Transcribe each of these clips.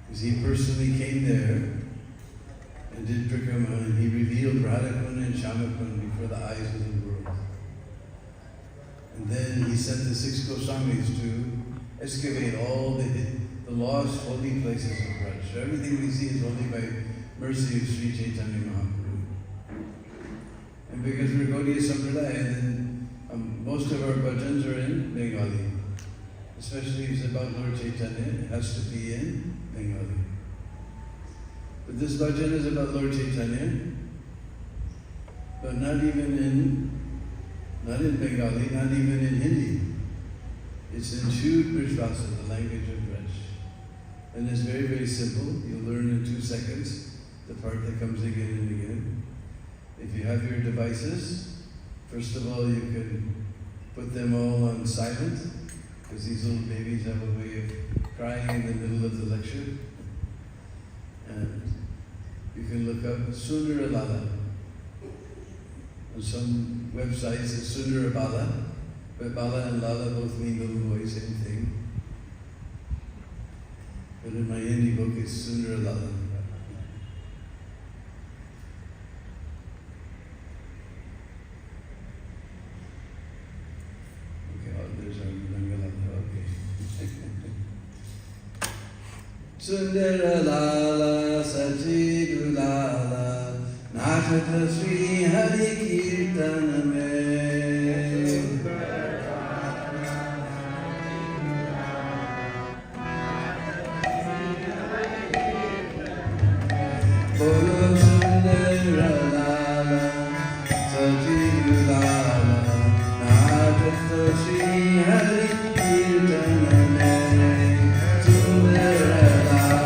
Because he personally came there and did Prikrama, and he revealed Radhakund and Shyamakund before the eyes of the world. And then he sent the 6 Goswamis to excavate all the lost holy places of Vraj. So everything we see is only by mercy of Sri Chaitanya Mahaprabhu. And because we're Gaudiya Sampradaya, then most of our bhajans are in Bengali. Especially if it's about Lord Chaitanya, it has to be in Bengali. But this bhajan is about Lord Chaitanya, but not in Bengali, not even in Hindi. It's in Shud Brijvasa, the language of Vraj. And it's very, very simple. You'll learn in 2 seconds the part that comes again and again. If you have your devices, first of all, you can put them all on silent, because these little babies have a way of crying in the middle of the lecture. And you can look up Sundara Lala. On some websites it's Sundara Bala, but Bala and Lala both mean little boy, same thing. But in my Hindi book it's Sundara Lala. Sundara Lala Sajidu Lala Natata Sri Hari Kirtana Me Bolo Sundara Lala Sajidu Lala Natata Sri Hari Kirtana Me Sundara Lala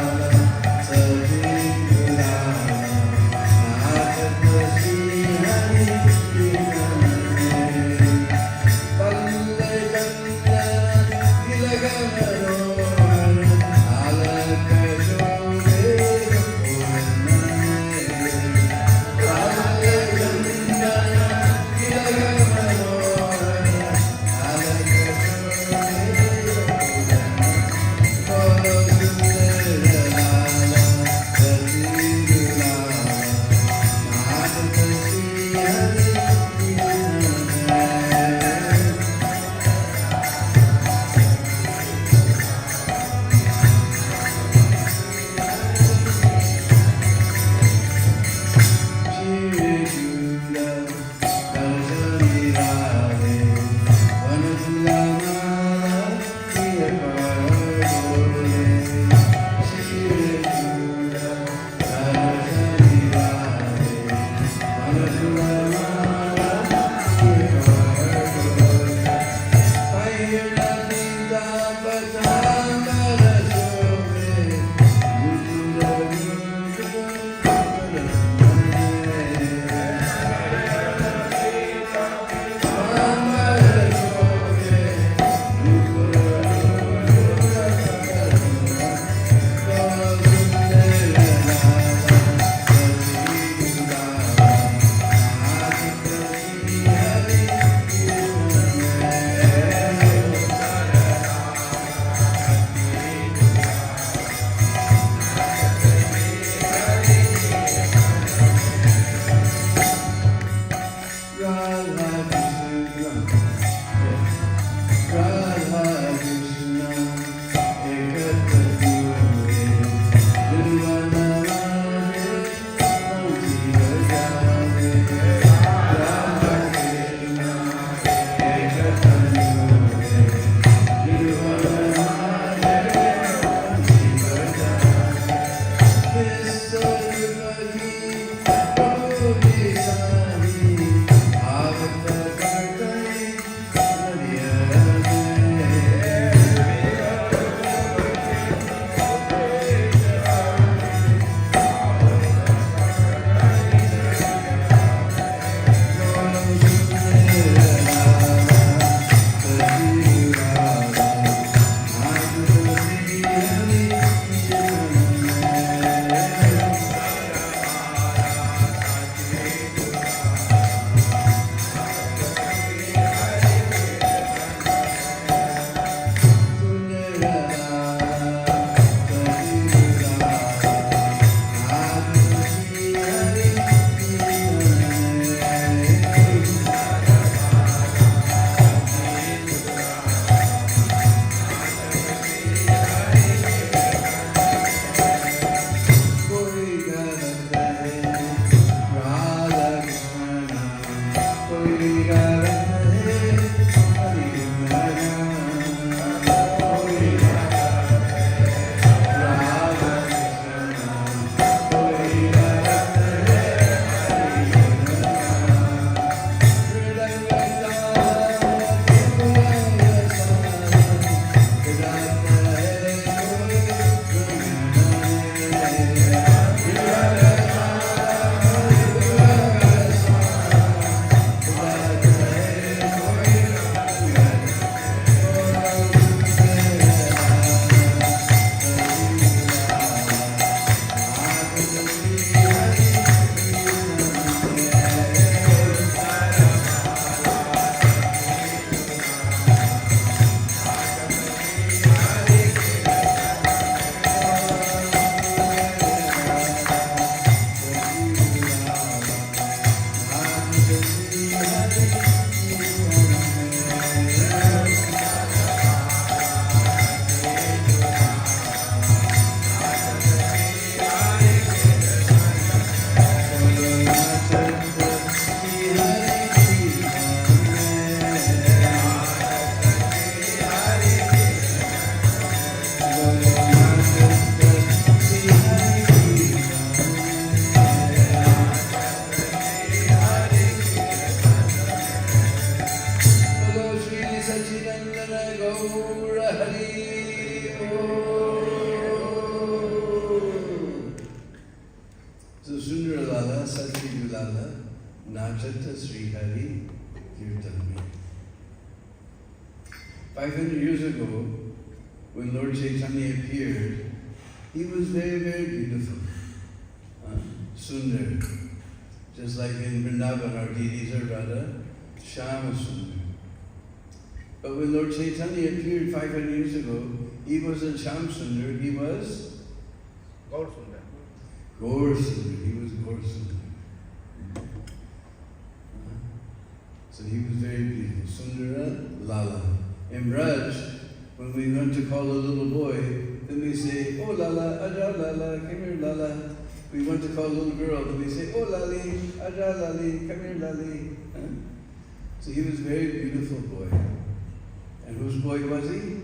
Nachata Sri Hari Kirtan. 500 years ago, when Lord Chaitanya appeared, he was very, very beautiful. Sundar. Just like in Vrindavan, our deities are Radha, Shama Sundar. But when Lord Chaitanya appeared 500 years ago, he wasn't Sham Sundar, he was Gaur Sundar. Gaur Sundar. He was Gaur Sundar. So he was very beautiful. Sundara Lala. In Vraj, when we want to call a little boy, then we say, "Oh Lala, Aja Lala, come here Lala." We want to call a little girl, then we say, "Oh Lali, Aja Lali, come here Lali." So he was a very beautiful boy. And whose boy was he?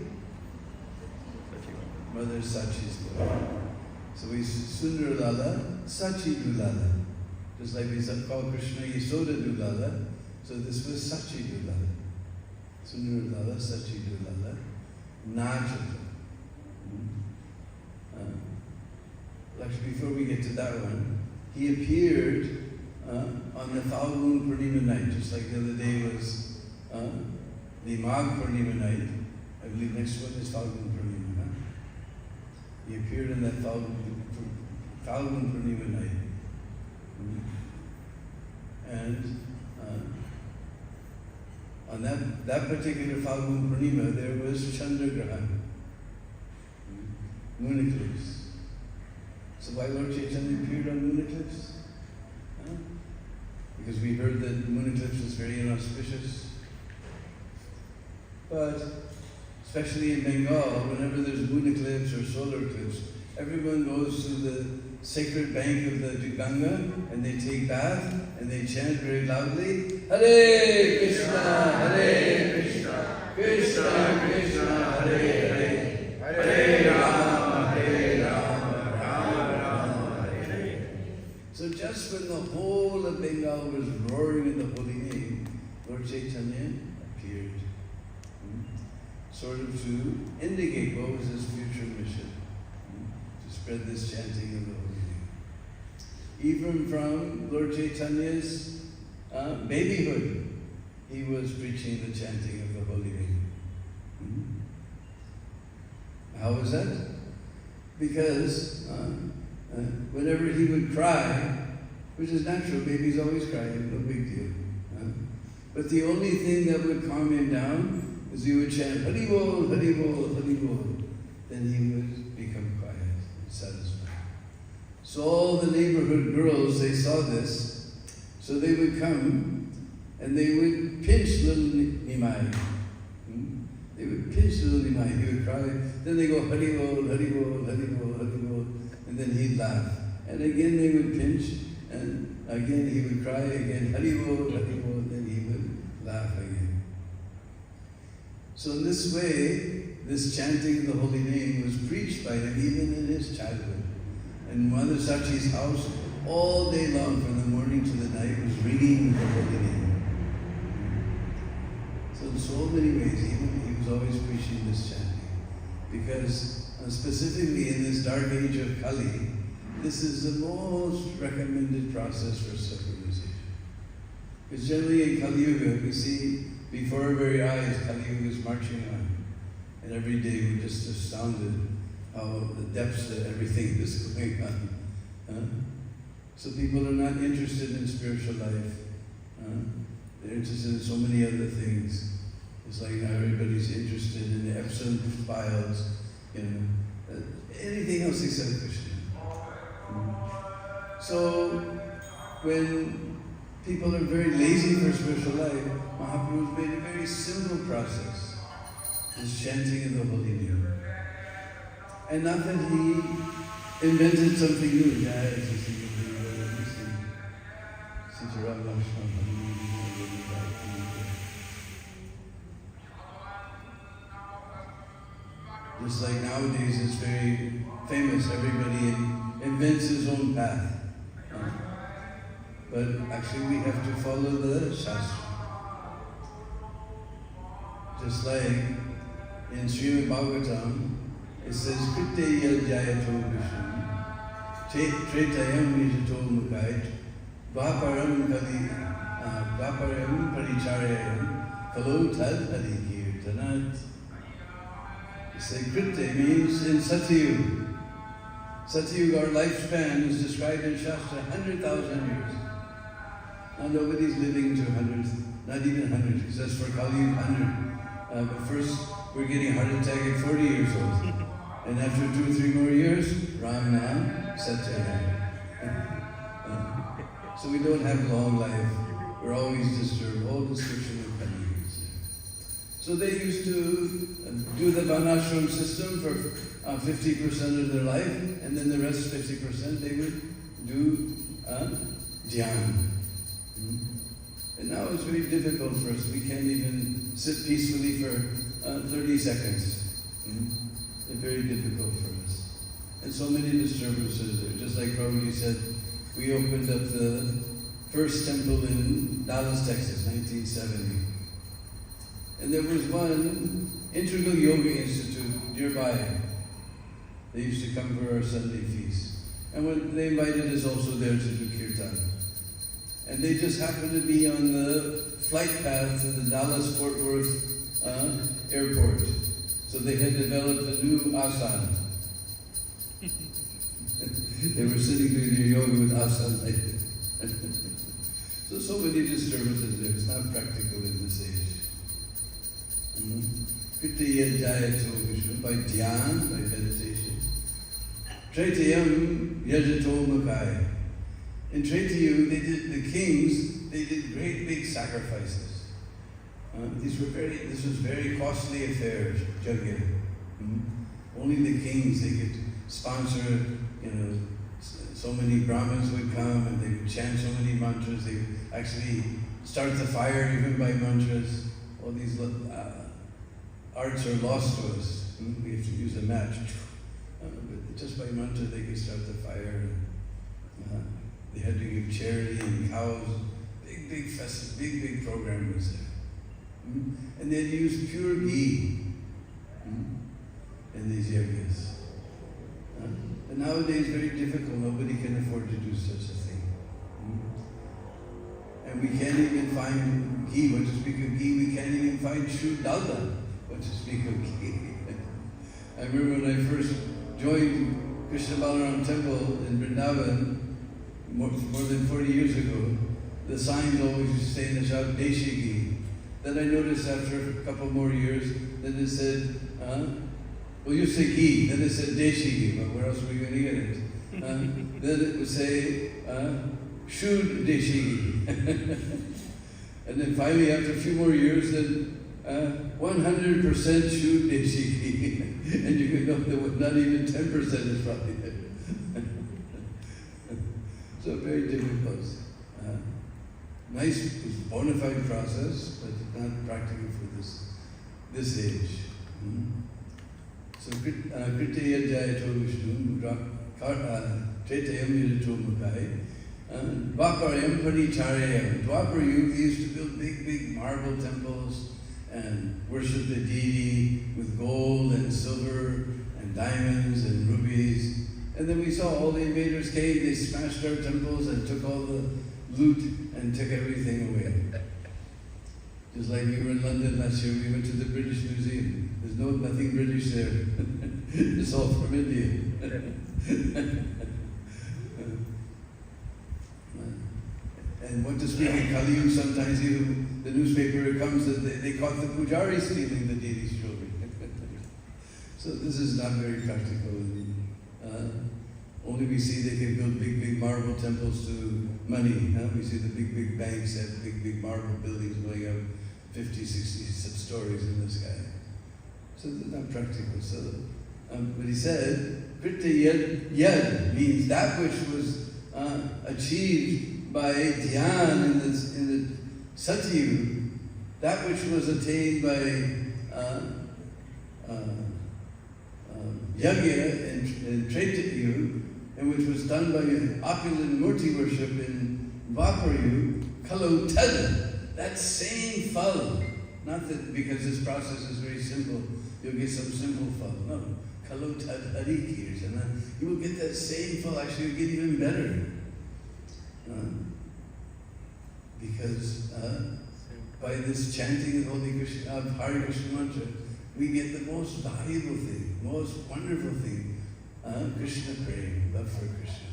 Mother Sachi's boy. So we Sundar Lala, Sachi Dulala. Just like we call Krishna Yasoda Dulala, so this was Sachi Dulala. Sundar Lala, Sachi Dulala, Nachata. Actually, before we get to that one, he appeared on the Falgun Purnima night, just like the other day was the Magh Purnima night. I believe next one is Falgun Purnima. He appeared on that Falgun Purnima night. And on that particular Falgun Purnima, there was Chandragrahan, moon eclipse. So why Lord Chaitanya appeared on moon eclipse? Because we heard that moon eclipse is very inauspicious. But especially in Bengal, whenever there's moon eclipse or solar eclipse, everyone goes to the sacred bank of the Ganga and they take bath and they chant very loudly, Hare Krishna, Hare Krishna, Krishna Krishna, Hare Hare, Hare Rama, Hare Rama, Rama Rama, Hare Hare. So just when the whole of Bengal was roaring in the holy name, Lord Chaitanya appeared. Sort of to indicate what was his future mission, to spread this chanting of the holy name. Even from Lord Chaitanya's babyhood, he was preaching the chanting of the holy name. How was that? Because whenever he would cry, which is natural, babies always cry, no big deal. But the only thing that would calm him down is he would chant, Hari Bol, Hari Bol, Hari Bol. Then he would become quiet and satisfied. So all the neighborhood girls, they saw this, so they would come and they would pinch little Nimai. They would pinch little Nimai. He would cry. Then they go, Hari Bol, Hari Bol, Hari Bol, Hari Bol. And then he'd laugh. And again they would pinch. And again he would cry again, Hari Bol, Hari Bol. Then he would laugh again. So in this way, this chanting of the holy name was preached by him even in his childhood. And Mother Sachi's house, all day long, from the morning to the night, was ringing with the holy name. So in so many ways, he was always preaching this chanting. Because specifically in this dark age of Kali, this is the most recommended process for secularization. Because generally in Kali Yuga, we see before our very eyes, Kali Yuga is marching on. And every day we're just astounded how the depths of everything is going on. So people are not interested in spiritual life. They're interested in so many other things. It's like now everybody's interested in the Epsom files, anything else except Krishna. So when people are very lazy for spiritual life, Mahaprabhu made a very simple process, this chanting of the holy name. And not that he invented something new. Just like nowadays it's very famous, everybody invents his own path. But actually we have to follow the Shastra. Just like in Srimad Bhagavatam, it says, Kritte yal jayato vishnu, tretayam nijato mukait, dvaparam kali Dvaparayam Paricharayam Kalo Tad Hari Kirtanat. You say Kritte means in Satyug. Satyug, our lifespan, is described in Shastra 100,000 years. Now nobody's living to 100, not even 100. He says for Kali 100. But first, we're getting a heart attack at 40 years old. And after 2 or 3 more years, Ram Nam Satya. So we don't have long life. We're always disturbed. All description of Kali. So they used to do the Varnashram system for 50% of their life, and then the rest 50% they would do dhyan. And now it's very difficult for us. We can't even sit peacefully for 30 seconds. It's very difficult for us. And so many disturbances there. Just like Prabhu said, we opened up the first temple in Dallas, Texas, 1970. And there was one Integral Yoga Institute nearby. They used to come for our Sunday feast. And when they invited us also there to do kirtan. And they just happened to be on the flight path to the Dallas-Fort Worth airport. So they had developed a new asana. They were sitting doing their yoga with asana like this. So many disturbances there. It's not practical in this age. Krittaya Jayato Vishnu, by dhyan, by meditation. Traitayam Yajato Makai. In Traitayu, the kings, they did great big sacrifices. This was very costly affairs, Jagya. Only the kings, they could sponsor, so many Brahmins would come and they would chant so many mantras. They would actually start the fire even by mantras. All these arts are lost to us. We have to use a match. But just by mantra they could start the fire. They had to give charity and cows. Big festival, big program was there. And they'd use pure ghee in these yagas. But nowadays very difficult. Nobody can afford to do such a thing. And we can't even find ghee. What to speak of ghee, we can't even find true dalda. What to speak of ghee. I remember when I first joined Krishna Balaram Temple in Vrindavan, more than 40 years ago, the signs always used to say in the shop, Deshi ghee. Then I noticed after a couple more years, then it said, well, you say ghee, then it said Deshi ghee, but where else were you going to get it? Then it would say, Shud Deshi ghee. And then finally, after a few more years, then 100% Shud Deshi ghee. And you could know that not even 10% is probably there. So very difficult. Nice, bona fide process, but not practical for this age. So Krittaya Jayato Vishnu, Traitayam Yajato Mukai, Dvaparayam Paricharayam. Dwapar Yuga used to build big marble temples and worship the deity with gold and silver and diamonds and rubies. And then we saw all the invaders came, they smashed our temples and took all the loot and took everything away. Just like we were in London last year, we went to the British Museum. There's nothing British there. It's all from India. And what to speak in Kali Yuga, sometimes even the newspaper comes that they caught the pujaris stealing the deity's jewelry. So this is not very practical. Only we see they can build big marble temples to money. We see the big banks have big marble buildings going up 50, 60 stories in the sky. So they're not practical. So, but he said, Krittaya Yad means that which was achieved by dhyan in the Satyug, that which was attained by yagya and Traitayug, and which was done by opulent Murti worship in Dwapar, Kalo Tad, that same phal. Not that because this process is very simple, you'll get some simple phal. No, Kalo Tad Harikir, and you will get that same phal. Actually, you'll get even better. Because by this chanting of Holy Krishna, of Hare Krishna mantra, we get the most valuable thing, most wonderful thing, Krishna praying, love for Krishna.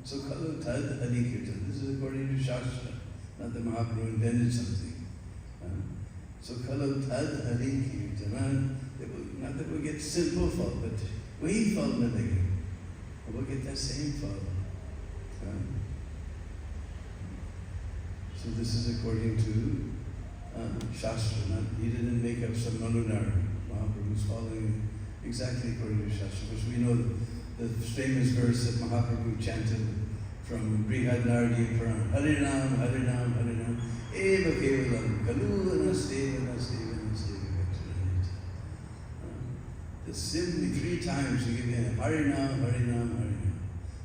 So Kalu Tad Hari Kirtan. This is according to Shastra, not the Mahaprabhu invented something. So Kalu Tad Hari Kirtan. Not that we'll get simple fall, but we fall Malay. We'll get that same fall. So this is according to Shastra. He didn't make up some manunar. Mahaprabhu is following exactly according to Shastra. Because we know the famous verse that Mahaprabhu chanted from Brihad Naradi Purana. Hare Ram, Hare Ram, Hare Ram. Eva Kevalam, Kalu Anasteva, Anasteva, Anasteva, Vectoranita. Simply 3 times you give him Hare Ram, Hare Ram, Hare Ram.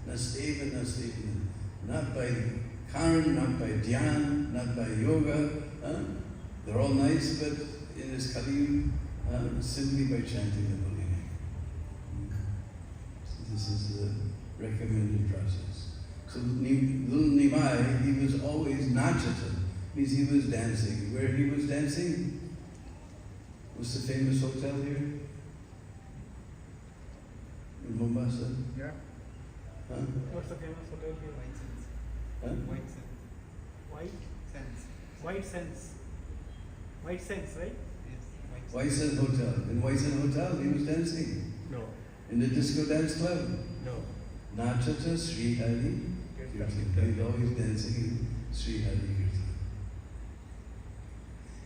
Nasteva, Nasteva. Not by Karan, not by Dhyan, not by Yoga. They're all nice, but in this Kali, simply by chanting the holy name. So this is the recommended process. So little Nimai, he was always nachata, means he was dancing. Where he was dancing? What's the famous hotel here? In Mombasa? Yeah. What's the famous hotel here? White Sands. White Sands. White Sands. White Sands, right? Yes. White Sands Hotel. In White Sands Hotel, he was dancing. No. In the disco dance club. No. Nachata Sri Hari Kirtan. He's always dancing in Sri Hari Kirtan.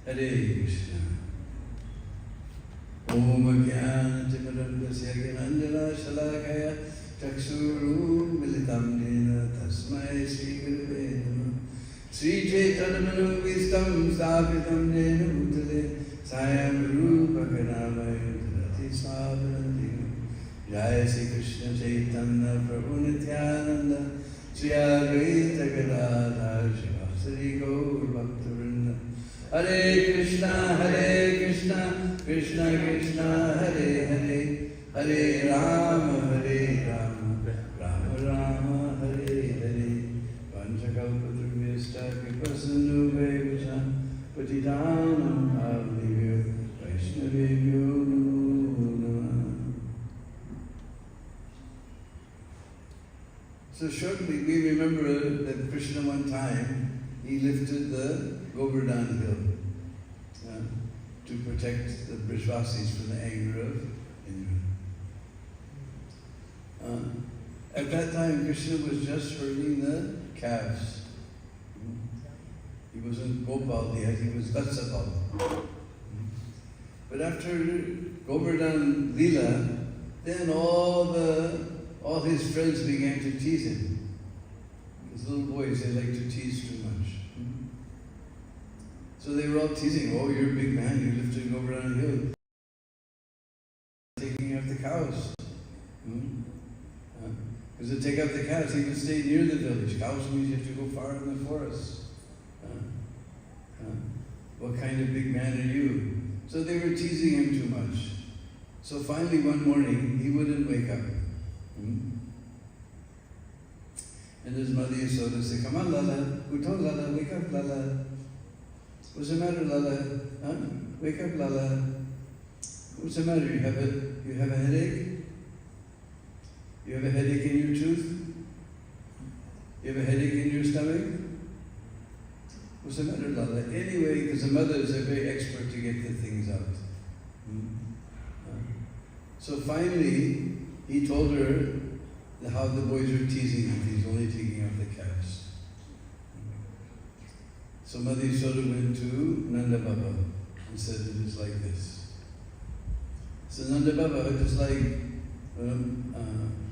Hare Krishna. Om Jnana Timirandasya Gyananjana Shalakaya Chakshuru Militam Nena Tasmai Sri Gurave Namah Sri Chaitanya Manu Vistam Sthapitam Nena Bhutale Sayam Rupa Kanamaya Dharati Svavanandina Jai Sri Krishna Chaitanya Prabhu Nityananda Sri Advaita Gadadhar Shivasari Gaur Bhaktivinoda Hare Krishna, Krishna Krishna, Hare Hare, Hare Rama, Rama Rama, Hare Hare. Panchakalpatrubhyasta Kripasindhu Vaivasam Patitanam Pavnivyo Vaishnavibhyo Namo Namah. So shortly we remember that Krishna one time, he lifted the Govardhan hill to protect the Brajvasis from the anger of Indra. At that time, Krishna was just herding the calves. He wasn't Gopal yet, he was Vatsapal. But after Govardhan Lila, then all his friends began to tease him. These little boys, they like to tease too much. So they were all teasing, oh, you're a big man, you lifted Govardhan hill. Taking out the cows. Because to take out the cows, he would stay near the village. Cows means you have to go far in the forest. What kind of big man are you? So they were teasing him too much. So finally one morning, he wouldn't wake up. And his mother Yasoda said, come on, Lala. Uto, Lala, wake up, Lala. What's the matter, Lala? Wake up, Lala. What's the matter? You have a headache? You have a headache in your tooth? You have a headache in your stomach? What's the matter, Lala? Anyway, because the mother is a very expert to get the things out. So finally, he told her how the boys were teasing him. He's only taking out the calves. So Mother Yasoda went to Nanda Baba and said, it is like this. So Nanda Baba, just like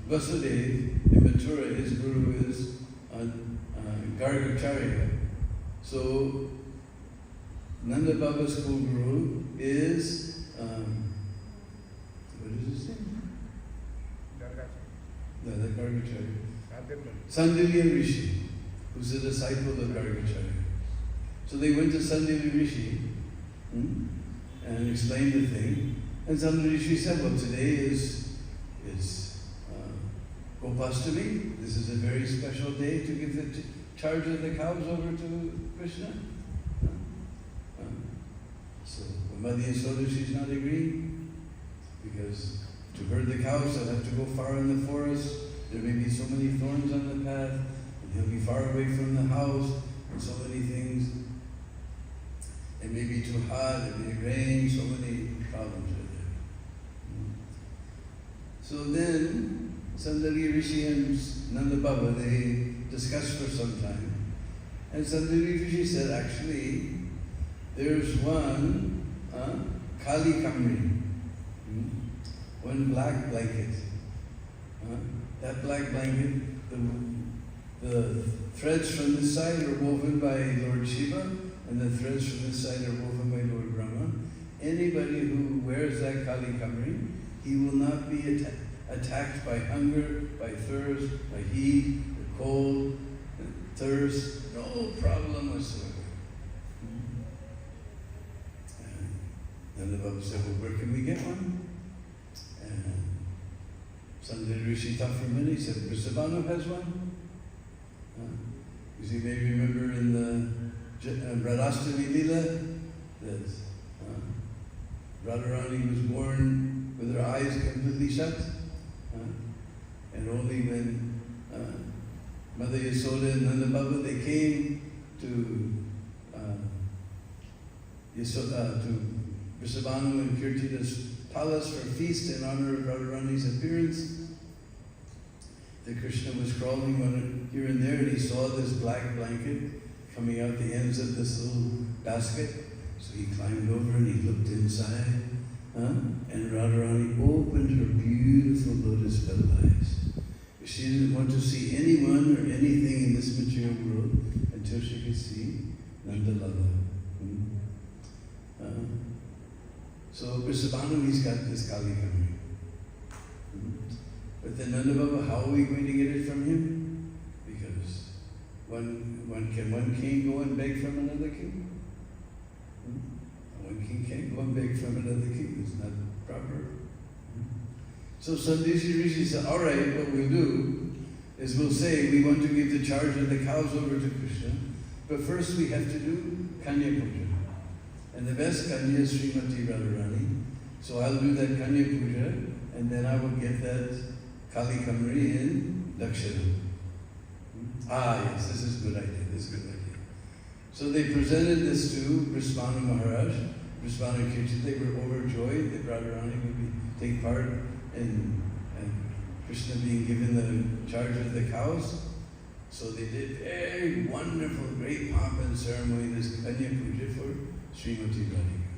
Vasudev in Mathura, his guru is Gargacharya. So Nanda Baba's co-guru is, what is his name? The Gargacharya. Sandilya Rishi, who's a disciple of Gargacharya. So they went to Sandilya Rishi and explained the thing. And Sandilya Rishi said, well, today is Gopastami. This is a very special day to give charge of the cows over to Krishna? So Mother Yasoda, she's not agreeing, because to herd the cows, they'll have to go far in the forest. There may be so many thorns on the path, and he'll be far away from the house, and so many things. It may be too hot, it may rain, so many problems are there. So then, Sandali Rishi and Nanda Baba, they discussed for some time. And Sandali Rishi said, actually, there's one Kali Kamri, one black blanket. That black blanket, the threads from this side are woven by Lord Shiva, and the threads from this side are woven by Lord Brahma. Anybody who wears that Kali Kamri, he will not be attacked by hunger, by thirst, by heat, or cold, thirst, no problem whatsoever. And the Baba said, well, where can we get one? And Sandali Rishi thought for a minute, he said, Vrishabhanu has one. Because you may remember in the Radhastami Lila, that Radharani was born with her eyes completely shut. And only when Mother Yasoda and Nanda Baba, they came to Vrishabhanu and Kirtina's palace for a feast in honor of Radharani's appearance. The Krishna was crawling here and there, and he saw this black blanket coming out the ends of this little basket. So he climbed over and he looked inside, and Radharani opened her beautiful lotus petal eyes. She didn't want to see anyone or anything in this material world until she could see Nanda Lala. So Vrishabhanu, he's got this Kali Kamri. But then Nanda Baba, how are we going to get it from him? Because can one king go and beg from another king? One king can't go and beg from another king. It's not proper. So Sandali Rishi said, all right, what we'll do is we'll say we want to give the charge of the cows over to Krishna, but first we have to do Kanya Puja. And the best Kanya is Srimati Radharani. So I'll do that Kanya Puja, and then I will get that Kali Kamri in Dakshina. Yes, this is a good idea, this is a good idea. So they presented this to Vrishabhanu Maharaj, Vrishabhanu Kirti. They were overjoyed that Radharani would take part in Krishna being given the charge of the cows. So they did very wonderful, great pomp and ceremony, this Kanya Puja for Srimati Radhika.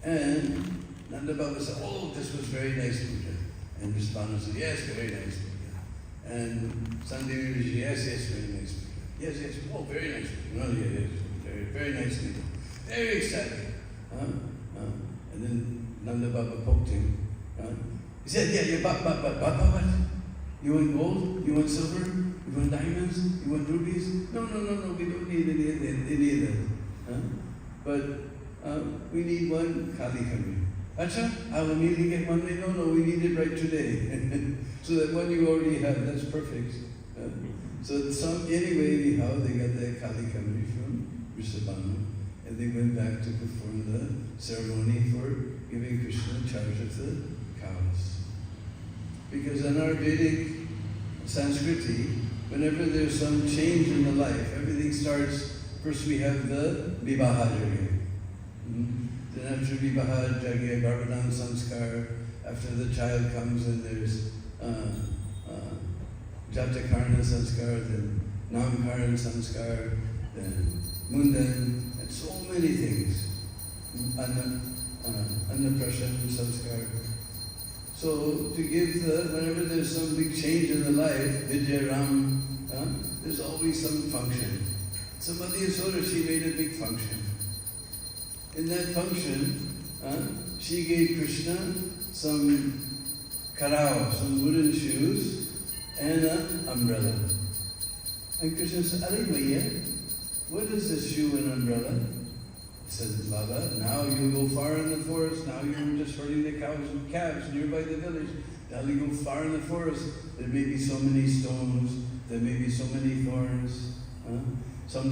And Nanda Baba said, oh, this was very nice puja. And Vrishabhanu said, yes, very nice puja. And Sandali Rishi, yes, very nice puja. Yes, oh, very nice puja. Oh, yes, very nice puja. Very exciting. And then Nanda Baba poked him. He said, yeah, but what? You want gold? You want silver? You want diamonds? You want rubies? No, we don't need any of that. But we need one Kali Kamri. Acha, I will immediately get one. No, we need it right today. So that one you already have, that's perfect. So anyhow, they got that Kali Kamri from Vrishabhanu, and they went back to perform the ceremony for giving Krishna charge of the cows. Because in our Vedic Sanskriti, whenever there's some change in the life, everything starts, first we have the Vivaha Jagya. Then after Vivaha Jagya, Garbhadan Sanskar, after the child comes and there's Jatakarna Sanskar, then Namkaran Sanskar, then Mundan, and so many things. Annaprashan Sanskar. So to give whenever there's some big change in the life, Vidya Ram, there's always some function. So Mother Yasoda, she made a big function. In that function, she gave Krishna some karao, some wooden shoes, and an umbrella. And Krishna said, Are Maya, what is this shoe and umbrella? said, Lala, now you go far in the forest. Now you're just herding the cows and calves nearby the village. Now you go far in the forest. There may be so many stones. There may be so many thorns. So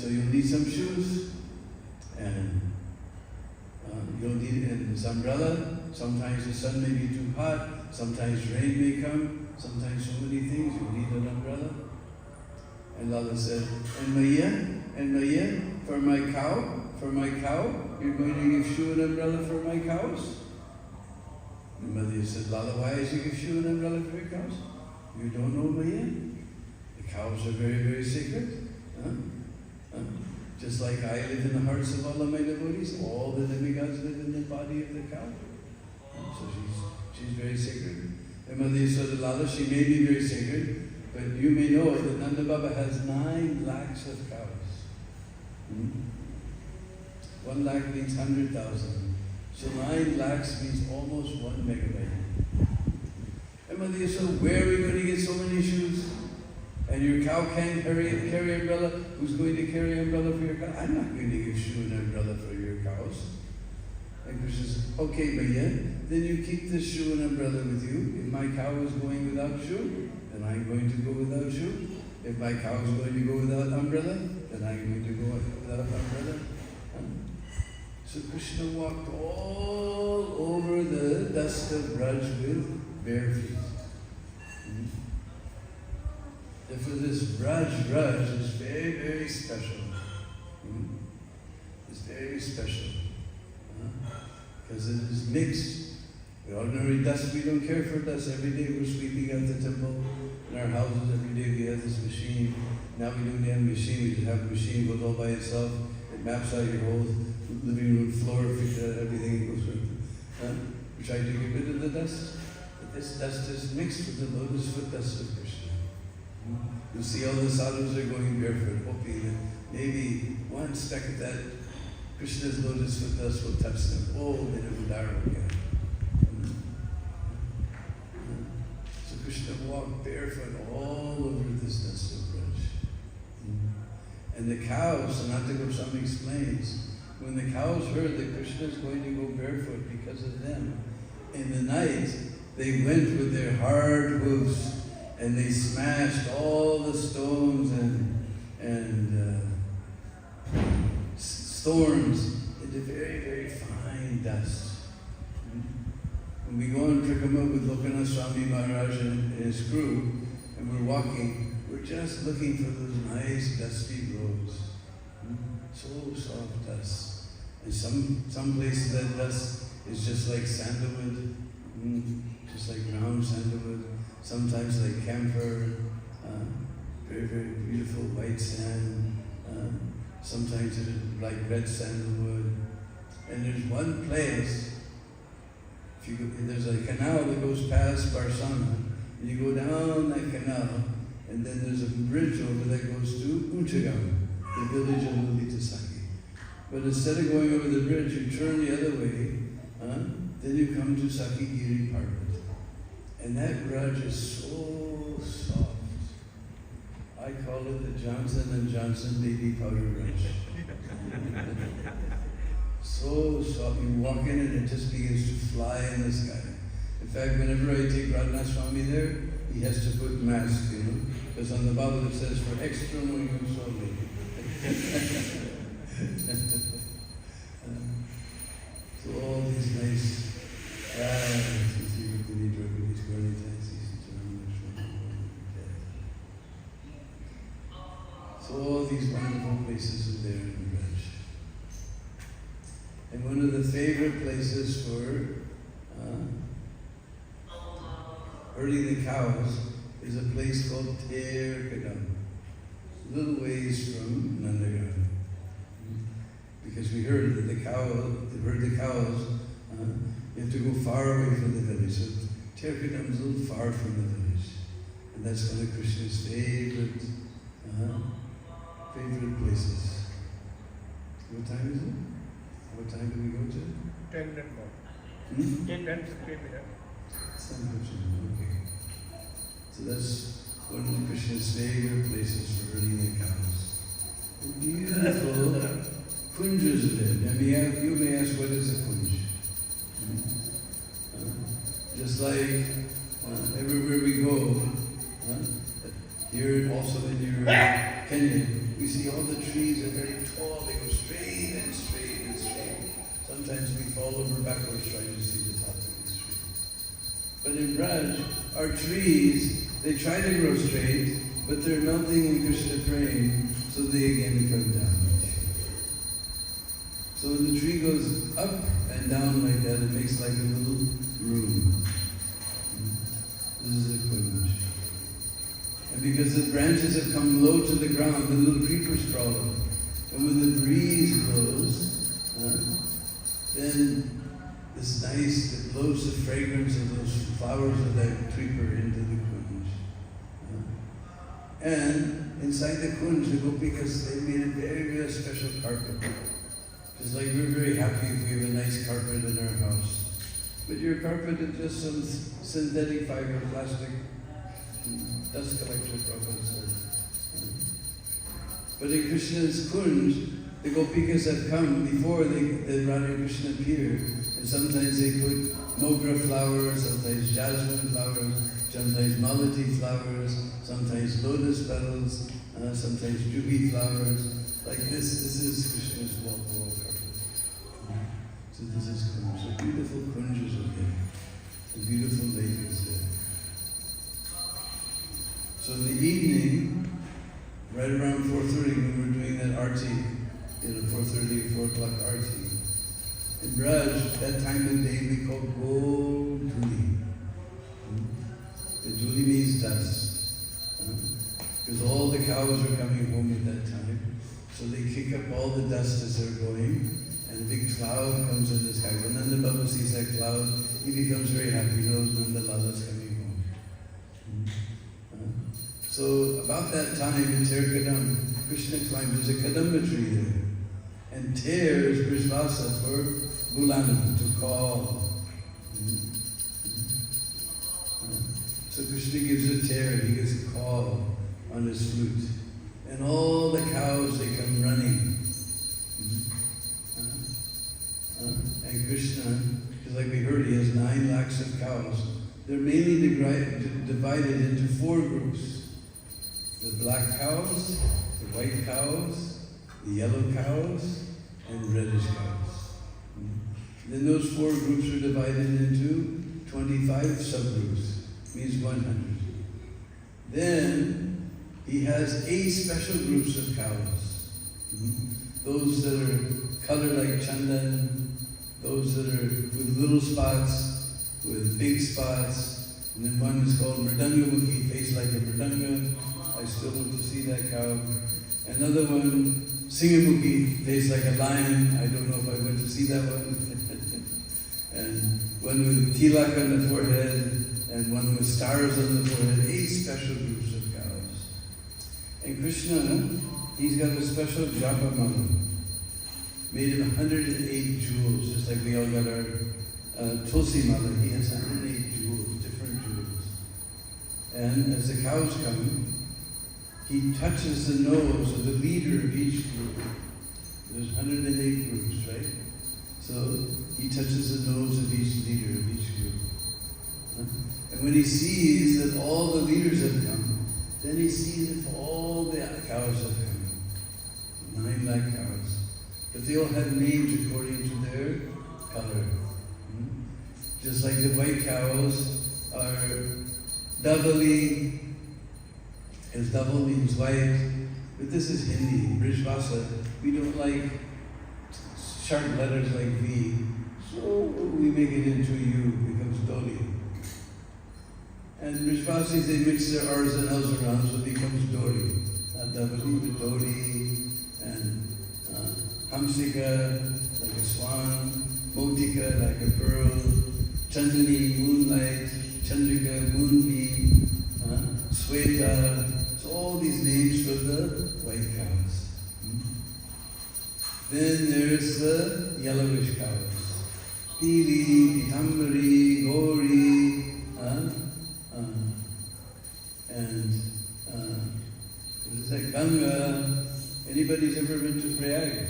you'll need some shoes. And you'll need an umbrella. Sometimes the sun may be too hot. Sometimes rain may come. Sometimes so many things. You need an umbrella. And Lala said, and Maya, for my cow, you're going to give shoe and umbrella for my cows? And Mother said, Lala, why is you give shoe and umbrella for your cows? You don't know Maya? The cows are very, very sacred. Just like I live in the hearts of all of my devotees, all the demigods live in the body of the cow. So she's very sacred. And Mother said, Lala, she may be very sacred, but you may know that Nanda Baba has 9 lakhs of cows. 1 lakh means 100,000. So 9 lakhs means almost 1 megabyte. And Mother said, where are we going to get so many shoes? And your cow can't carry umbrella. Who's going to carry umbrella for your cow? I'm not going to give shoe and umbrella for your cows. And Krishna says, okay, Maya, then you keep this shoe and umbrella with you. If my cow is going without shoe, then I'm going to go without shoe. If my cow is going to go without umbrella, then I'm going to go without umbrella. So Krishna walked all over the dust of Vraj with bare feet. Therefore this Vraj is very, very special. It's very special. Because it is mixed. The ordinary dust, we don't care for dust. Every day we're sweeping out the temple. In our houses, every day we have this machine. Now we don't have a machine, we just have a machine goes all by itself. It maps out your whole living room floor, everything goes through. We try to get rid of the dust. But this dust is mixed with the lotus foot dust of Krishna. You'll see all the sadhus are going barefoot, hoping that maybe one speck of that Krishna's lotus foot dust will touch them. Oh, they never die again. So Krishna walked barefoot all over this dust of Vraj. And the cows, Sanatana Goswami explains, when the cows heard that Krishna is going to go barefoot because of them, in the night they went with their hard hooves and they smashed all the stones and thorns into very, very fine dust. When we go on Trikama with Lokanath Swami Maharaj and his crew, and we're walking, we're just looking for those nice dusty roads. So soft dust. And some places that dust is just like sandalwood, just like brown sandalwood, sometimes like camphor, very, very beautiful white sand. Sometimes it is like red sandalwood. And there's one place, there's a canal that goes past Barsana, and you go down that canal, and then there's a bridge over that goes to Uchagam, the village of Lalitasaki. But instead of going over the bridge, you turn the other way, then you come to Sakigiri Parvat. And that Vraj is so soft. I call it the Johnson & Johnson baby powder Vraj. So soft. You walk in and it just begins to fly in the sky. In fact, whenever I take Radhanath Swami there, he has to put mask, because on the Bible it says, for external use only. So all these nice so all these wonderful places are there in Vraj. And one of the favorite places for herding the cows is a place called Kadam, a little ways from Nandagram. Because we heard that to herd the cows, you have to go far away from the village. So Kadam is a little far from the village. And that's one of Krishna's favorite places. What time is it? What time do we go to? 10 minutes more. 10 minutes, 15 minutes. Okay. So that's one of Krishna's favorite places for herding the cows. A beautiful kunjas are there. And you may ask, what is a kunj? Just like everywhere we go, here also in your Kenya, we see all the trees are very tall. They go straight and straight and straight. Sometimes we fall over backwards trying to see the top of these trees. But in Vraj, our trees, they try to grow straight, but they're melting in Krishna praying, so they again come down. So when the tree goes up and down like that, it makes like a little room. This is a kunj. And because the branches have come low to the ground, the little creepers crawl up. And when the breeze blows, then this nice, it blows the fragrance of those flowers of that creeper into the kunj. And inside the kunj, the gopikas, they made a very, very special carpet. Just like we're very happy if we have a nice carpet in our house. But your carpet is just some synthetic fiber, plastic, dust collector Prabhu. But in Krishna's kunj, the gopikas have come before the Radha Krishna appeared. And sometimes they put mogra flowers, sometimes jasmine flowers, sometimes malati flowers, sometimes lotus petals, sometimes jubi flowers. Like this is Krishna's wall carpet. So this is kunj. So beautiful kunjas are there. A beautiful lake is there. So in the evening, right around 4:30 when we're doing that arti, 4:30, 4 o'clock arti, in Vraj, that time of day we call Go Juli. The Juli means dust. Because all the cows are coming home at that time. So they kick up all the dust as they're going, and a big cloud comes in the sky. When Nanda Baba sees that cloud, he becomes very happy. He knows Nanda Lala's coming home. So about that time in Kadam, Krishna climbed. There's a kadamba tree there, and tears Vrishvasa for Bulana to call. So Krishna gives a tear, he gives a call on his flute. And all the cows, they come running. And Krishna, because like we heard, he has 9 lakhs of cows. They're mainly divided into 4 groups. The black cows, the white cows, the yellow cows, and reddish cows. Then those 4 groups are divided into 25 subgroups, means 100. Then he has 8 special groups of cows. Those that are colored like chandan, those that are with little spots, with big spots, and then one is called mridanga-mukhi, face like a mridanga. I still want to see that cow. Another one, singamukhi, face like a lion. I don't know if I went to see that one. And one with tilak on the forehead, and one with stars on the forehead. 8 special groups of cows. And Krishna, he's got a special japa mala, made of 108 jewels, just like we all got our tulsi mala. He has 108 jewels, different jewels. And as the cows come, he touches the nose of the leader of each group. There's 108 groups, right? So he touches the nose of each leader of each group. And when he sees that all the leaders have come, then he sees if all the cows have come. 9 lakh cows. But they all have names according to their color. Just like the white cows are Davali, as Daval means white, but this is Hindi, Vrishvasa. We don't like sharp letters like V, so we make it into U, becomes Doli. And Vrishvasis, they mix their R's and L's around, so it becomes Dori. Not Davali, but Dori, and Hamsika, like a swan, Motika, like a pearl, Chandani, moonlight, Chandrika, moonbeam, Sweta. So all these names for the white cows. Then there's the yellowish cows. Pili, Pitambari, Gori, and what is that? Ganga. Anybody's ever been to Prayag?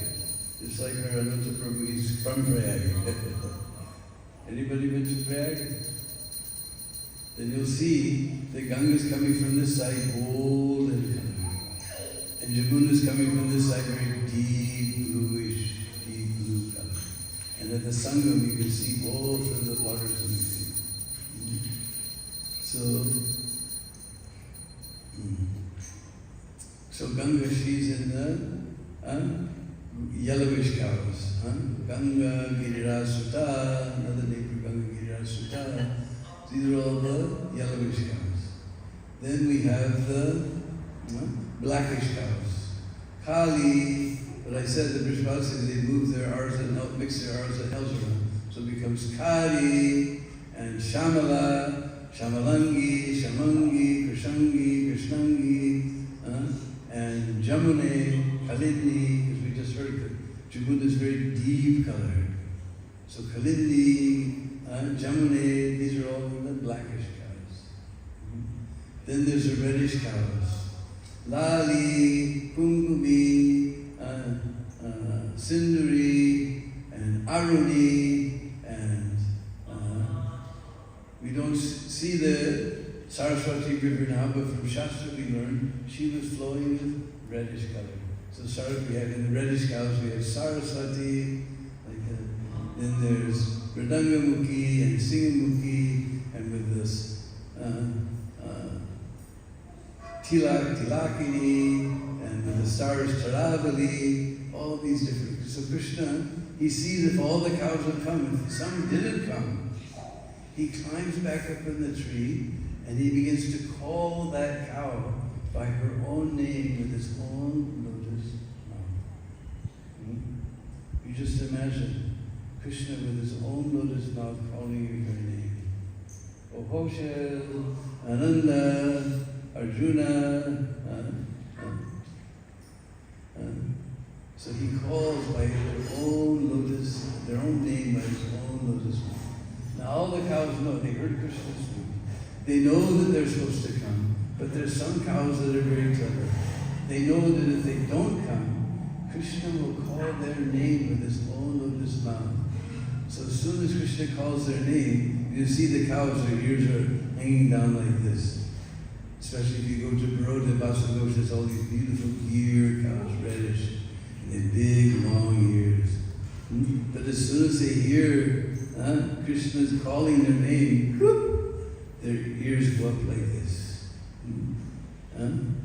Just like our Ananta Prabhu, he's from Vraj. Anybody been to Vraj? Then you'll see the Ganga is coming from this side, gold and color. And Jamuna is coming from this side, very deep bluish, deep blue color. And at the Sangam, you can see both of the waters in between. So Ganga, she's in the yellowish cows. Ganga, Girira Sutta, another name for Ganga, Girira Sutta. These are all the yellowish cows. Then we have the blackish cows. Kali, what I said, the Brishvasis, they move their R's and mix their R's and L's around. So it becomes Kali and Shamala, Shamalangi, Shamangi, Krishangi, Krishnangi, and Jamune, Kalindi, as we just heard, Jamuna is very deep colored. So Kalindi, Jamune, these are all the blackish cows. Then there's the reddish cows. Lali, Kumkumi, Sinduri, and Aruni, and we don't see the Saraswati river now, but from Shastra we learned she was flowing with reddish color. So we have in the reddish cows we have Saraswati, then there's Mridanga-mukhi and Singamukhi, and with this Tilakini, and with the stars Taravali, all these different. So Krishna, he sees if all the cows have come, if some didn't come, he climbs back up in the tree and he begins to call that cow by her own name with his own lotus mouth. You just imagine Krishna with his own lotus mouth calling you her name. O Hoshel, Ananda, Arjuna. So he calls by their own lotus, their own name by his own lotus mouth. Now all the cows know, they heard Krishna's name. They know that they're supposed to come, but there's some cows that are very clever. They know that if they don't come, Krishna will call their name with his own lotus mouth. So as soon as Krishna calls their name, you see the cows, their ears are hanging down like this. Especially if you go to Baroda, Basagosh, there's all these beautiful deer cows, reddish, and they have big, long ears. But as soon as they hear Krishna's calling their name, whoop, their ears go up like this.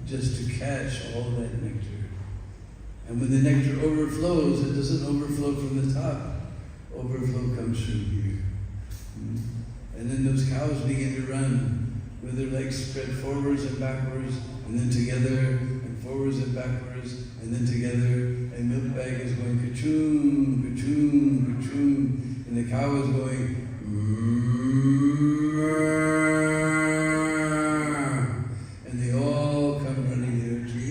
Just to catch all that nectar. And when the nectar overflows, it doesn't overflow from the top. Overflow comes from here. And then those cows begin to run with their legs spread forwards and backwards, and then together, and forwards and backwards, and then together. And milk bag is going ka-choom, ka-choom, ka-choom, and the cow is going and they all come running there to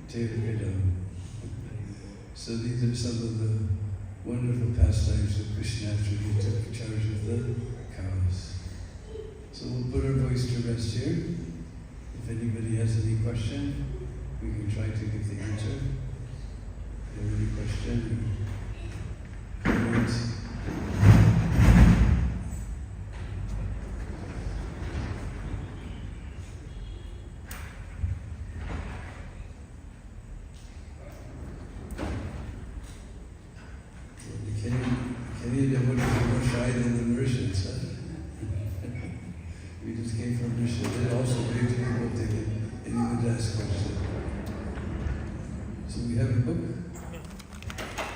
Tevakadam. So these are some of the wonderful pastimes of Krishna after he took charge of the cows. So we'll put our voice to rest here. If anybody has any question, we can try to give the answer. If you have any question, comments? Kenya wouldn't be more shy than the Mauritians, huh? We just came from Mauritius. They're also very difficult to get anyone to ask questions. So we have a book.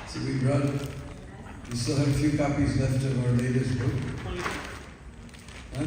So we still have a few copies left of our latest book. Huh?